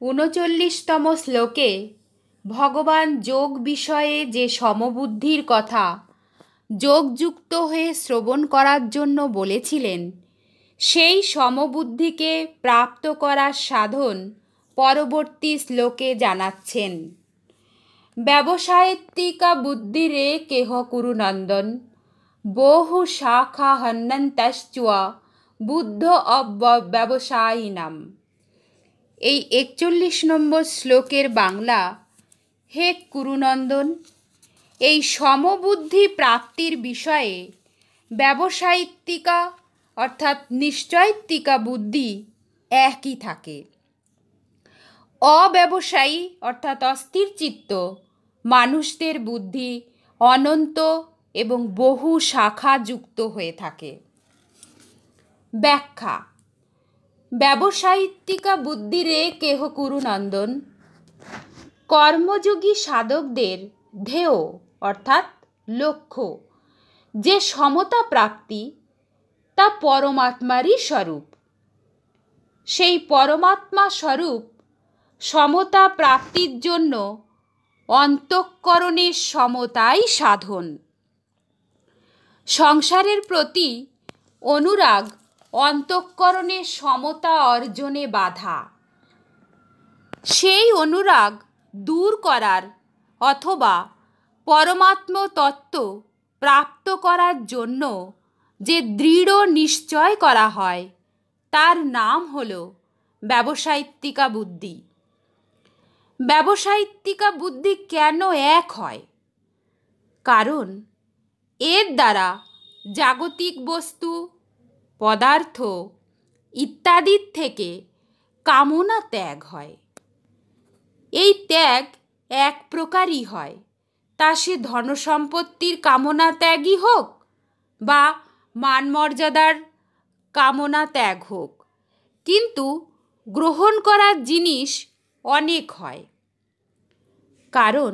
39তম শ্লোকে ভগবান যোগ বিষয়ে যে সমবুদ্ধির কথা যোগযুক্ত হয়ে শ্রবণ করার জন্য বলেছিলেন, সেই সমবুদ্ধিকে প্রাপ্ত করার সাধন পরবর্তী শ্লোকে জানাচ্ছেন। ব্যবসায়িত্তিকা বুদ্ধিরে কেহ কুরুনন্দন বহু শাখা হন্যন্তশ্চুয়া বুদ্ধ অব্যবসায়িনাম। এই 41 নম্বর শ্লোকের বাংলা: হে কুরুনন্দন, এই সমবুদ্ধি প্রাপ্তির বিষয়ে ব্যবসায়িত্তিকা অর্থাৎ নিশ্চয়িত্তিকা বুদ্ধি একই থাকে। অব্যবসায়ী অর্থাৎ অস্থির চিত্ত মানুষদের বুদ্ধি অনন্ত এবং বহু শাখা যুক্ত হয়ে থাকে। ব্যাখ্যা: ব্যবসায়িত্তিকা বুদ্ধিরে কেহ কুরুনন্দন, কর্মযোগী সাধকদের ধ্যেয় অর্থাৎ লক্ষ্য যে সমতা প্রাপ্তি, তা পরমাত্মারই স্বরূপ। সেই পরমাত্মা স্বরূপ সমতা প্রাপ্তির জন্য অন্তঃকরণের সমতাই সাধন। সংসারের প্রতি অনুরাগ অন্তঃকরণের সমতা অর্জনে বাধা। সেই অনুরাগ দূর করার অথবা পরমাত্ম তত্ত্ব প্রাপ্ত করার জন্য যে দৃঢ় নিশ্চয় করা হয়, তার নাম হল ব্যবসায়িত্তিকা বুদ্ধি। ব্যবসায়িত্তিকা বুদ্ধি কেন এক হয়? কারণ এর দ্বারা জাগতিক বস্তু, পদার্থ ইত্যাদির থেকে কামনা ত্যাগ হয়। এই ত্যাগ এক প্রকারই হয়, তা সে ধনসম্পত্তির কামনা ত্যাগই হোক বা মানমর্যাদার কামনা ত্যাগ হোক, কিন্তু গ্রহণ করার জিনিস অনেক হয়। কারণ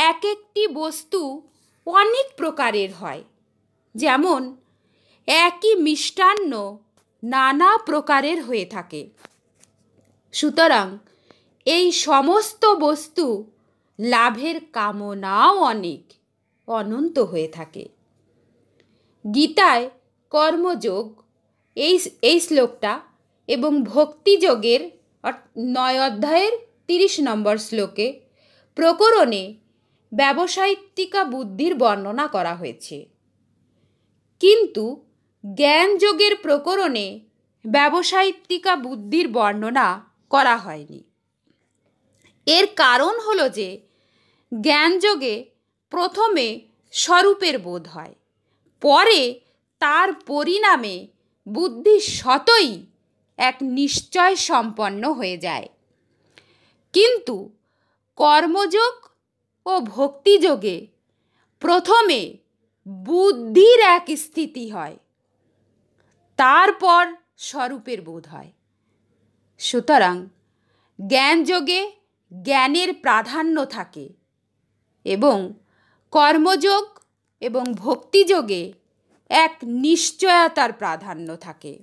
এক একটি বস্তু অনেক প্রকারের হয়, যেমন একই মিষ্টান্ন নানা প্রকারের হয়ে থাকে। সুতরাং এই সমস্ত বস্তু লাভের কামনাও অনেক, অনন্ত হয়ে থাকে। গীতায় কর্মযোগ এই শ্লোকটা এবং ভক্তিযোগের 9 অধ্যায়ের 30 নম্বর শ্লোকে প্রকরণে ব্যবসায়িত্তিকা বুদ্ধির বর্ণনা করা হয়েছে, কিন্তু জ্ঞানযোগের প্রকরণে ব্যবসায়িত্তিকা বুদ্ধির বর্ণনা করা হয়নি। এর কারণ হল যে জ্ঞানযোগে প্রথমে স্বরূপের বোধ হয়, পরে তার পরিণামে বুদ্ধি স্বতই এক নিশ্চয় সম্পন্ন হয়ে যায়। কিন্তু কর্মযোগ ও ভক্তিযোগে প্রথমে বুদ্ধির এক স্থিতি হয়, তারপর স্বরূপের বোধ হয়। সুতরাং জ্ঞানযোগে জ্ঞানের প্রাধান্য থাকে এবং কর্মযোগ এবং ভক্তিযোগে এক নিশ্চয়তার প্রাধান্য থাকে।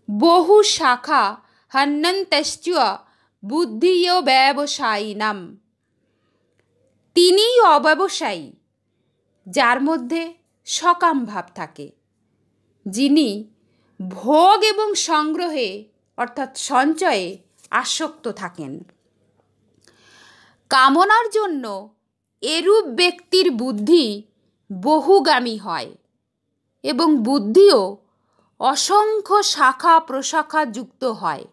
বহু শাখা হন্যন্তশ্চ বুদ্ধিয় ব্যবসায়িনাম। তিনিই অব্যবসায়ী, যার মধ্যে সকাম ভাব থাকে, যিনি ভোগ এবং সংগ্রহে অর্থাৎ সঞ্চয়ে আসক্ত থাকেন। কামনার জন্য এরূপ ব্যক্তির বুদ্ধি বহুগামী হয় এবং বুদ্ধিও অসংখ্য শাখা প্রশাখা যুক্ত হয়,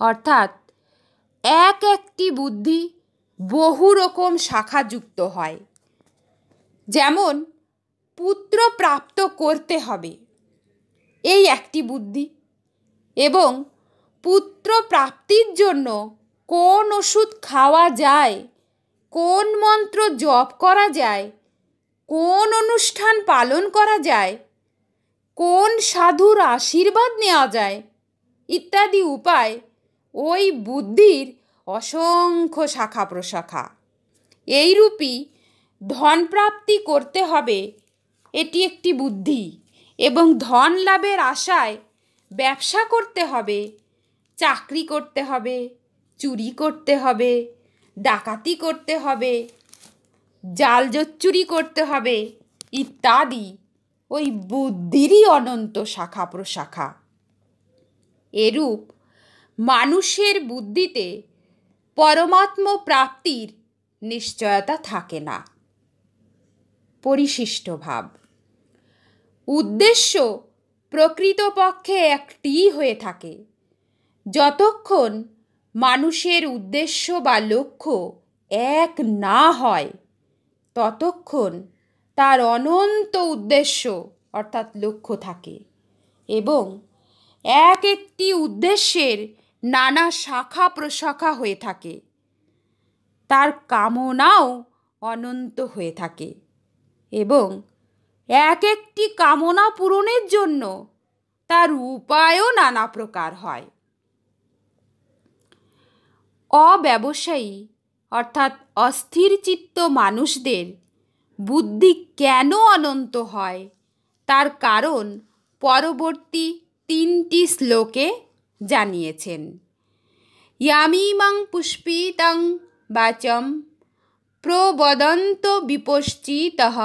অর্থাৎ এক একটি বুদ্ধি বহু রকম শাখা যুক্ত হয়। যেমন পুত্র প্রাপ্ত করতে হবে, এই একটি বুদ্ধি, এবং পুত্র প্রাপ্তির জন্য কোন ওষুধ খাওয়া যায়, কোন মন্ত্র জপ করা যায়, কোন অনুষ্ঠান পালন করা যায়, কোন সাধুর আশীর্বাদ নেওয়া যায় ইত্যাদি উপায় ওই বুদ্ধির অসংখ্য শাখা প্রশাখা। এইরূপই ধন প্রাপ্তি করতে হবে, এটি একটি বুদ্ধি, এবং ধন লাভের আশায় ব্যবসা করতে হবে, চাকরি করতে হবে, চুরি করতে হবে, ডাকাতি করতে হবে, জাল জচ্চুরি করতে হবে ইত্যাদি ওই বুদ্ধিরই অনন্ত শাখা প্রশাখা। এরূপ মানুষের বুদ্ধিতে পরমাত্ম প্রাপ্তির নিশ্চয়তা থাকে না। পরিশিষ্ট ভাব উদ্দেশ্য প্রকৃতপক্ষে একটিই হয়ে থাকে। যতক্ষণ মানুষের উদ্দেশ্য বা লক্ষ্য এক না হয় ততক্ষণ তার অনন্ত উদ্দেশ্য অর্থাৎ লক্ষ্য থাকে এবং এক একটি উদ্দেশ্যের নানা শাখা প্রশাখা হয়ে থাকে। তার কামনাও অনন্ত হয়ে থাকে এবং এক একটি কামনা পূরণের জন্য তার উপায়ও নানা প্রকার হয়। অব্যবসায়ী অর্থাৎ অস্থির চিত্ত মানুষদের বুদ্ধি কেন অনন্ত হয় তার কারণ পরবর্তী 3টি শ্লোকে জানিয়েছেন। ইয়ামিমাং পুষ্পিতাং বাচম প্রবদন্ত বিপশ্চিতঃ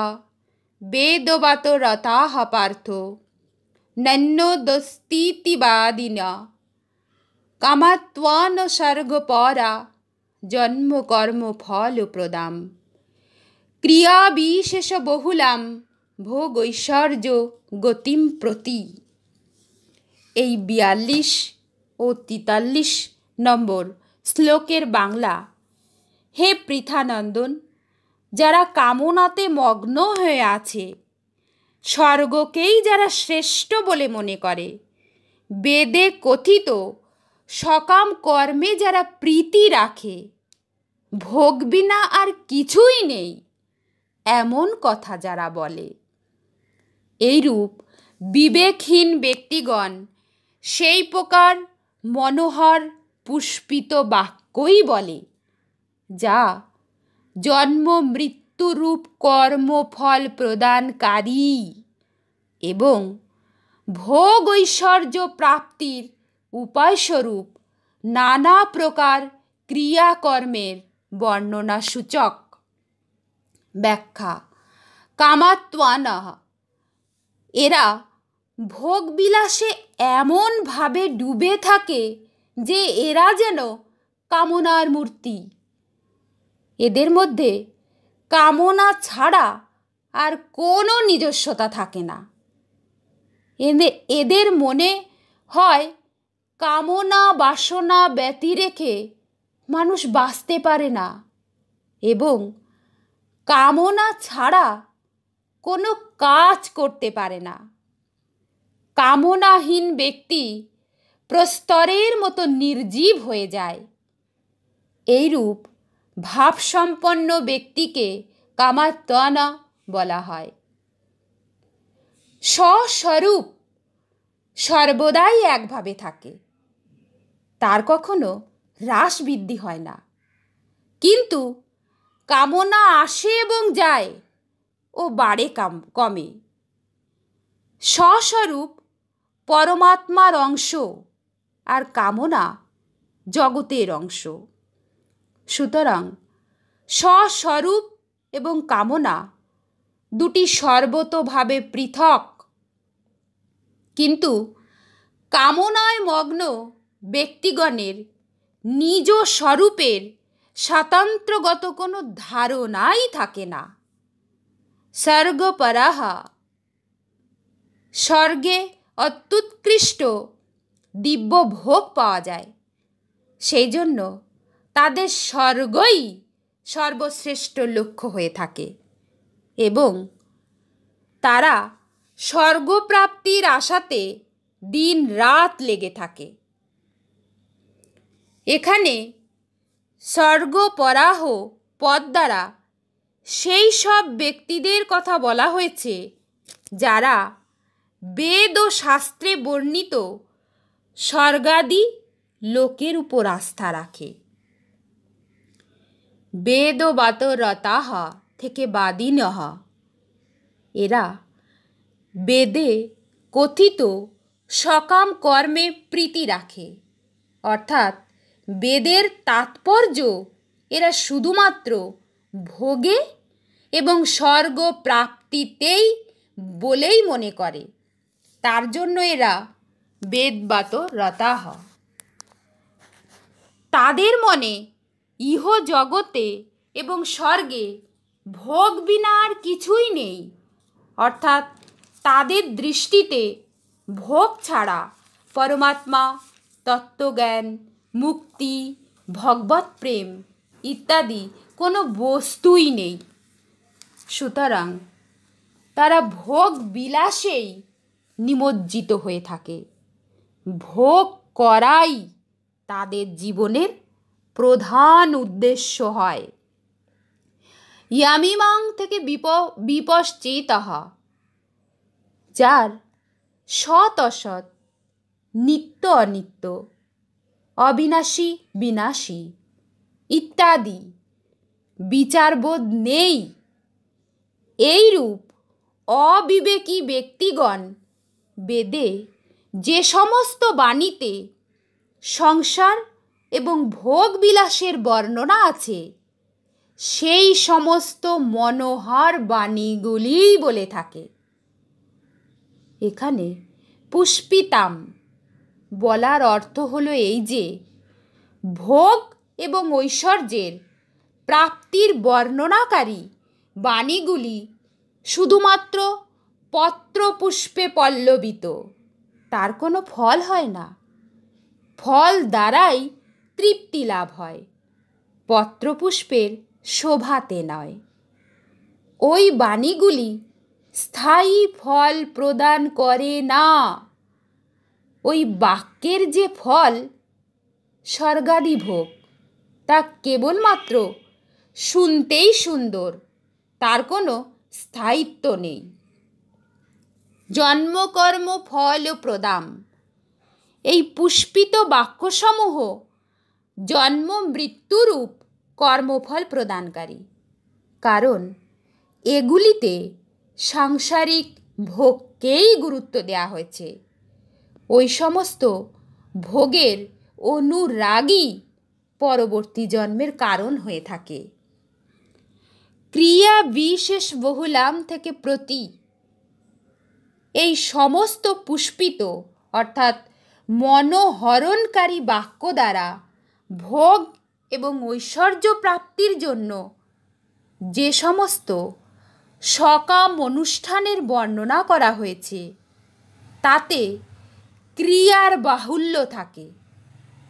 বেদবাত রতাঃ পার্থ নন্যোদস্তিতিবাদিনা কামাত্বান স্বর্গপরা জন্ম কর্ম ফল প্রদাম ক্রিয়া বিশেষ বহুলাম ভোগৈশ্বর্য গতিম প্রতি। এই 42 ও 43 নম্বর শ্লোকের বাংলা: হে পৃথানন্দন, যারা কামনাতে মগ্ন হয়ে আছে, স্বর্গকেই যারা শ্রেষ্ঠ বলে মনে করে, বেদে কথিত সকাম কর্মে যারা প্রীতি রাখে, ভোগ বিনা আর কিছুই নেই এমন কথা যারা বলে, এইরূপ বিবেকহীন ব্যক্তিগণ সেই প্রকার মনোহর পুষ্পিত বাক্যই বলে যা জন্ম মৃত্যুরূপ কর্মফল প্রদানকারী এবং ভোগ ঐশ্বর্য প্রাপ্তির উপায়স্বরূপ নানা প্রকার ক্রিয়াকর্মের বর্ণনা সূচক। ব্যাখ্যা: কামাত্বানঃ, এরা ভোগবিলাসে এমনভাবে ডুবে থাকে যে এরা যেন কামনার মূর্তি। এদের মধ্যে কামনা ছাড়া আর কোনো নিজস্বতা থাকে না। এদের মনে হয় কামনা বাসনা ব্যতি রেখে মানুষ বাঁচতে পারে না এবং কামনা ছাড়া কোনো কাজ করতে পারে না। কামনাহীন ব্যক্তি প্রস্তরের মতো নির্জীব হয়ে যায়। এইরূপ ভাবসম্পন্ন ব্যক্তিকে কামাত্বানা বলা হয়। স্বস্বরূপ সর্বদাই একভাবে থাকে, তার কখনো হ্রাস বৃদ্ধি হয় না, কিন্তু কামনা আসে এবং যায় ও বাড়ে কমে। স্বস্বরূপ পরমাত্মার অংশ আর কামনা জগতের অংশ। সুতরাং স্বস্বরূপ এবং কামনা দুটি সর্বতোভাবে পৃথক, কিন্তু কামনায় মগ্ন ব্যক্তিগণের নিজ স্বরূপের স্বাতন্ত্র্যগত কোনো ধারণাই থাকে না। স্বর্গপরাঃ, স্বর্গে অত্যুৎকৃষ্ট দিব্য ভোগ পাওয়া যায়, সেই জন্য তাদের স্বর্গই সর্বশ্রেষ্ঠ লক্ষ্য হয়ে থাকে এবং তারা স্বর্গপ্রাপ্তির আশাতে দিন রাত লেগে থাকে। এখানে স্বর্গপরাহ পদ দ্বারা সেই সব ব্যক্তিদের কথা বলা হয়েছে যারা বেদ ও শাস্ত্রে বর্ণিত স্বর্গাদি লোকের উপর আস্থা রাখে। বেদবাত রতাঃ থেকে বাদিনঃ, এরা বেদে কথিত সকাম কর্মে প্রীতি রাখে, অর্থাৎ বেদের তাৎপর্য এরা শুধুমাত্র ভোগে এবং স্বর্গ প্রাপ্তিতেই বলেই মনে করে। তার জন্য এরা বেদবাত রতাহ। তাদের মনে ইহ জগতে এবং স্বর্গে ভোগ বিনা আর কিছুই নেই, অর্থাৎ তাদের দৃষ্টিতে ভোগ ছাড়া পরমাত্মা, তত্ত্বজ্ঞান, মুক্তি, ভগবৎ প্রেম ইত্যাদি কোনো বস্তুই নেই। সুতরাং তারা ভোগ বিলাসেই নিমজ্জিত হয়ে থাকে। ভোগ করাই তাদের জীবনের প্রধান উদ্দেশ্য হয়। ইয়ামিমাং থেকে বিপশ্চিতঃ, যার সৎ অসৎ, নিত্য অনিত্য, অবিনাশী বিনাশী ইত্যাদি বিচারবোধ নেই, এইরূপ অবিবেকী ব্যক্তিগণ বেদে যে সমস্ত বাণীতে সংসার এবং ভোগ বিলাসের বর্ণনা আছে সেই সমস্ত মনোহর বাণীগুলিই বলে থাকে। এখানে পুষ্পিতাম বলার অর্থ হলো এই যে ভোগ এবং ঐশ্বর্যের প্রাপ্তির বর্ণনাকারী বাণীগুলি শুধুমাত্র পত্রপুষ্পে পল্লবিত, তার কোনো ফল হয় না। ফল দ্বারাই তৃপ্তি লাভ হয়, পত্রপুষ্পের শোভাতে নয়। ওই বাণীগুলি স্থায়ী ফল প্রদান করে না। ওই বাক্যের যে ফল স্বর্গাদি ভোগ, তা কেবলমাত্র শুনতেই সুন্দর, তার কোনো স্থায়িত্ব নেই। জন্মকর্ম ফল প্রদাম, এই পুষ্পিত বাক্যসমূহ জন্ম মৃত্যুরূপ কর্মফল প্রদানকারী, কারণ এগুলিতে সাংসারিক ভোগকেই গুরুত্ব দেওয়া হয়েছে। ওই সমস্ত ভোগের অনুরাগই পরবর্তী জন্মের কারণ হয়ে থাকে। ক্রিয়া বিশেষ বহুলাম থেকে প্রতি, এই সমস্ত পুষ্পিত অর্থাৎ মনোহরণকারী বাক্য দ্বারা ভোগ এবং ঐশ্বর্য প্রাপ্তির জন্য যে সমস্ত সকাম অনুষ্ঠানের বর্ণনা করা হয়েছে তাতে ক্রিয়ার বাহুল্য থাকে,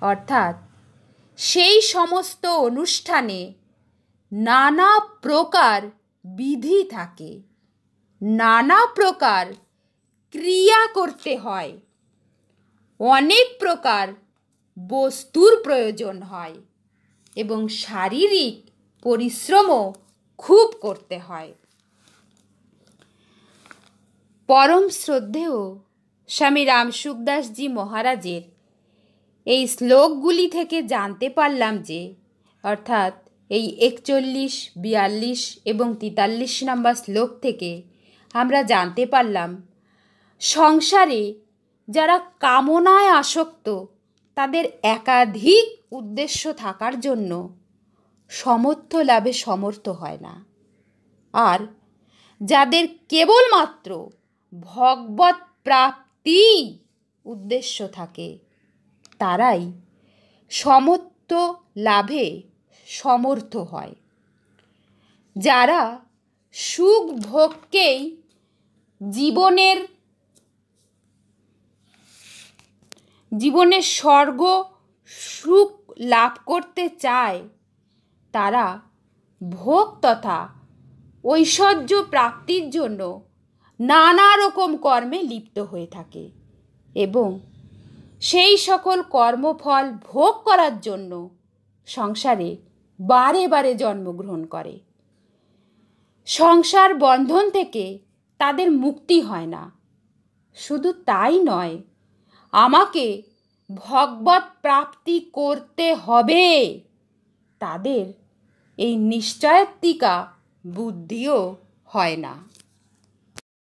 অর্থাৎ সেই সমস্ত অনুষ্ঠানে নানা প্রকার বিধি থাকে, নানা প্রকার ক্রিয়া করতে হয়, অনেক প্রকার বস্তুর প্রয়োজন হয় এবং শারীরিক পরিশ্রমও খুব করতে হয়। পরম শ্রদ্ধেয় স্বামী রামসুখদাসজি মহারাজের এই শ্লোকগুলি থেকে জানতে পারলাম যে, অর্থাৎ এই 41, 42 এবং 43 নম্বর শ্লোক থেকে আমরা জানতে পারলাম সংসারে যারা কামনায় আসক্ত তাদের একাধিক উদ্দেশ্য থাকার জন্য সমর্থ লাভে সমর্থ হয় না, আর যাদের কেবলমাত্র ভগবৎ প্রাপ্তি উদ্দেশ্য থাকে তারাই সমত্ব লাভে সমর্থ হয়। যারা সুখ ভোগকেই জীবনের স্বর্গ সুখ লাভ করতে চায় তারা ভোগ তথা ঐশ্বর্য প্রাপ্তির জন্য নানা রকম কর্মে লিপ্ত হয়ে থাকে এবং সেই সকল কর্মফল ভোগ করার জন্য সংসারে বারে বারে জন্মগ্রহণ করে। সংসার বন্ধন থেকে তাদের মুক্তি হয় না। শুধু তাই নয়, আমাকে ভগবৎ প্রাপ্তি করতে হবে, তাদের এই নিশ্চয়াত্মিকা বুদ্ধিও হয় না।